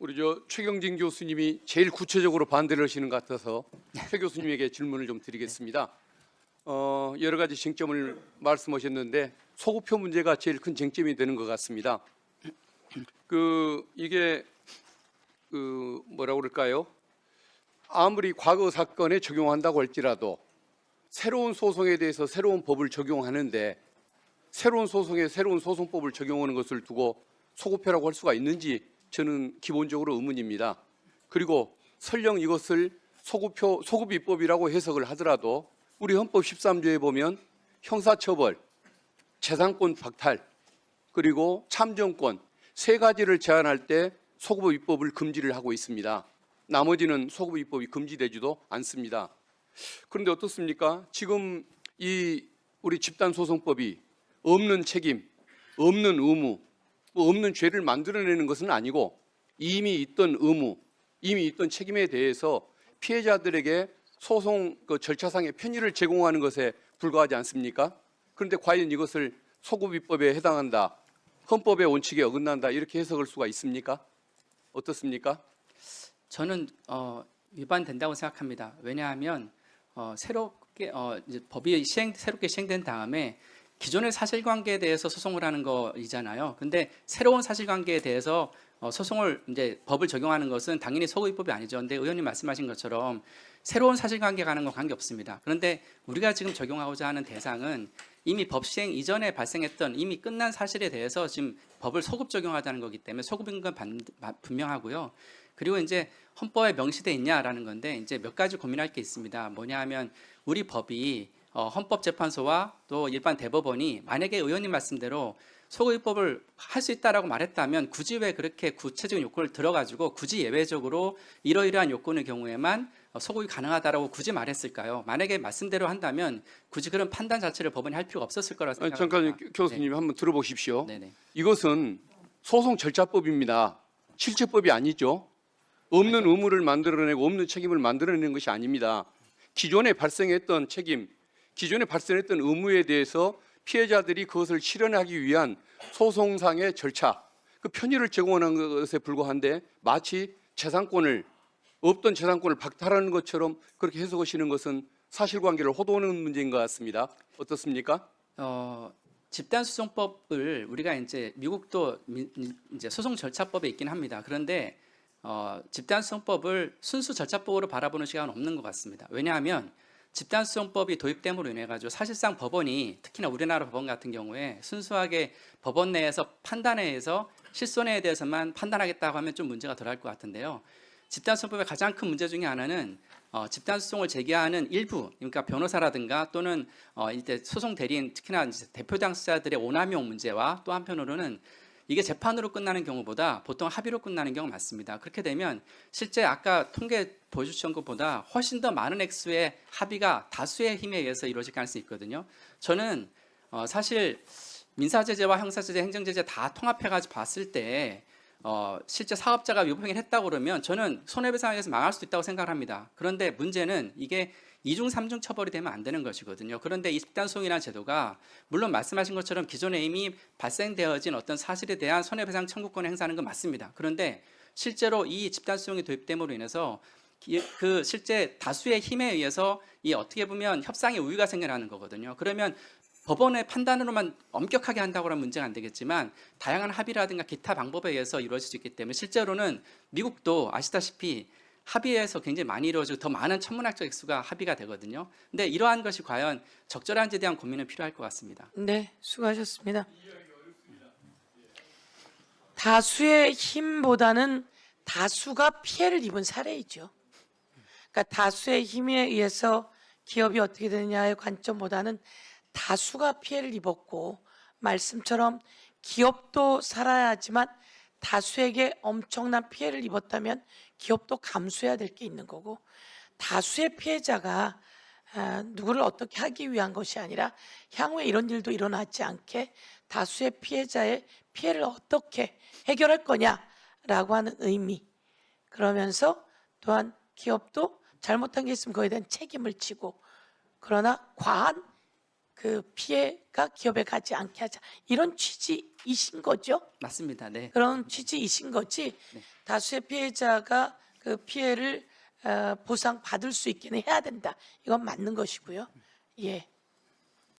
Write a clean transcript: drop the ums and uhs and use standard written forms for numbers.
우리 최경진 교수님이 제일 구체적으로 반대를 하시는 것 같아서 최 교수님에게 질문을 좀 드리겠습니다. 여러 가지 쟁점을 말씀하셨는데 소급표 문제가 제일 큰 쟁점이 되는 것 같습니다. 이게 뭐라고 그럴까요? 아무리 과거 사건에 적용한다고 할지라도 새로운 소송에 대해서 새로운 법을 적용하는데 새로운 소송에 새로운 소송법을 적용하는 것을 두고 소급표라고 할 수가 있는지 저는 기본적으로 의문입니다. 그리고 설령 이것을 소급입법이라고 해석을 하더라도 우리 헌법 13조에 보면 형사처벌, 재산권 박탈, 그리고 참정권 세 가지를 제한할 때 소급입법을 금지를 하고 있습니다. 나머지는 소급입법이 금지되지도 않습니다. 그런데 어떻습니까? 지금 우리 집단소송법이 없는 책임, 없는 의무, 없는 죄를 만들어내는 것은 아니고 이미 있던 의무, 이미 있던 책임에 대해서 피해자들에게 소송 절차상의 편의를 제공하는 것에 불과하지 않습니까? 그런데 과연 이것을 소급입법에 해당한다, 헌법의 원칙에 어긋난다 이렇게 해석할 수가 있습니까? 어떻습니까? 저는 위반된다고 생각합니다. 왜냐하면 새롭게 이제 법이 새롭게 시행된 다음에 기존의 사실관계에 대해서 소송을 하는 거이잖아요. 근데 새로운 사실관계에 대해서 소송을 이제 법을 적용하는 것은 당연히 소급입법이 아니죠. 근데 의원님 말씀하신 것처럼 새로운 사실관계가 하는 건 관계없습니다. 그런데 우리가 지금 적용하고자 하는 대상은 이미 법 시행 이전에 발생했던 이미 끝난 사실에 대해서 지금 법을 소급 적용하자는 거기 때문에 소급인 건 분명하고요. 그리고 이제 헌법에 명시돼 있냐라는 건데 이제 몇 가지 고민할 게 있습니다. 뭐냐 하면 우리 법이 헌법재판소와 또 일반 대법원이 만약에 의원님 말씀대로 소급입법을 할 수 있다라고 말했다면 굳이 왜 그렇게 구체적인 요건을 들어가지고 굳이 예외적으로 이러이러한 요건의 경우에만 소급이 가능하다라고 굳이 말했을까요? 만약에 말씀대로 한다면 굳이 그런 판단 자체를 법원이 할 필요가 없었을 거라 생각합니다. 잠깐 교수님 한번 들어보십시오. 네네. 이것은 소송 절차법입니다. 실체법이 아니죠. 없는 의무를 만들어내고 없는 책임을 만들어내는 것이 아닙니다. 기존에 발생했던 책임, 기존에 발생했던 의무에 대해서 피해자들이 그것을 실현하기 위한 소송상의 절차, 그 편의를 제공하는 것에 불과한데 마치 없던 재산권을 박탈하는 것처럼 그렇게 해석하시는 것은 사실관계를 호도하는 문제인 것 같습니다. 어떻습니까? 집단소송법을 우리가 이제 미국도 이제 소송 절차법에 있긴 합니다. 그런데 집단소송법을 순수 절차법으로 바라보는 시각은 없는 것 같습니다. 왜냐하면 집단소송법이 도입됨으로 인해 가지고 사실상 법원이 특히나 우리나라 법원 같은 경우에 순수하게 법원 내에서 판단에 의해서 실손해에 대해서만 판단하겠다고 하면 좀 문제가 덜할 것 같은데요. 집단소송법의 가장 큰 문제 중에 하나는 집단소송을 제기하는 일부, 그러니까 변호사라든가 또는 이때 소송 대리인, 특히나 이제 대표 당사자들의 오남용 문제와 또 한편으로는 이게 재판으로 끝나는 경우보다 보통 합의로 끝나는 경우가 많습니다. 그렇게 되면 실제 아까 통계 보여주신 것보다 훨씬 더 많은 액수의 합의가 다수의 힘에 의해서 이루어질 가능성이 있거든요. 저는 사실 민사제재와 형사제재, 행정제재 다 통합해가지고 봤을 때 실제 사업자가 위법행위를 했다고 그러면 저는 손해배상에서 망할 수도 있다고 생각을 합니다. 그런데 문제는 이게 2중, 3중 처벌이 되면 안 되는 것이거든요. 그런데 이 집단소송이라는 제도가 물론 말씀하신 것처럼 기존에 이미 발생되어진 어떤 사실에 대한 손해배상 청구권을 행사하는 건 맞습니다. 그런데 실제로 이 집단소송이 도입됨으로 인해서 그 실제 다수의 힘에 의해서 이 어떻게 보면 협상의 우위가 생겨나는 거거든요. 그러면 법원의 판단으로만 엄격하게 한다고 하면 문제가 안 되겠지만 다양한 합의라든가 기타 방법에 의해서 이루어질 수 있기 때문에 실제로는 미국도 아시다시피 합의에서 굉장히 많이 이루어지고 더 많은 천문학적 액수가 합의가 되거든요. 근데 이러한 것이 과연 적절한지에 대한 고민은 필요할 것 같습니다. 네, 수고하셨습니다. 다수의 힘보다는 다수가 피해를 입은 사례이죠. 그러니까 다수의 힘에 의해서 기업이 어떻게 되느냐의 관점보다는 다수가 피해를 입었고 말씀처럼 기업도 살아야 하지만 다수에게 엄청난 피해를 입었다면 기업도 감수해야 될 게 있는 거고 다수의 피해자가 누구를 어떻게 하기 위한 것이 아니라 향후에 이런 일도 일어나지 않게 다수의 피해자의 피해를 어떻게 해결할 거냐라고 하는 의미 그러면서 또한 기업도 잘못한 게 있으면 그거에 대한 책임을 지고 그러나 과한 그 피해가 기업에 가지 않게 하자 이런 취지이신 거죠? 맞습니다. 네. 그런 취지이신 거지. 네. 다수의 피해자가 그 피해를 보상 받을 수 있게 해야 된다. 이건 맞는 것이고요. 예.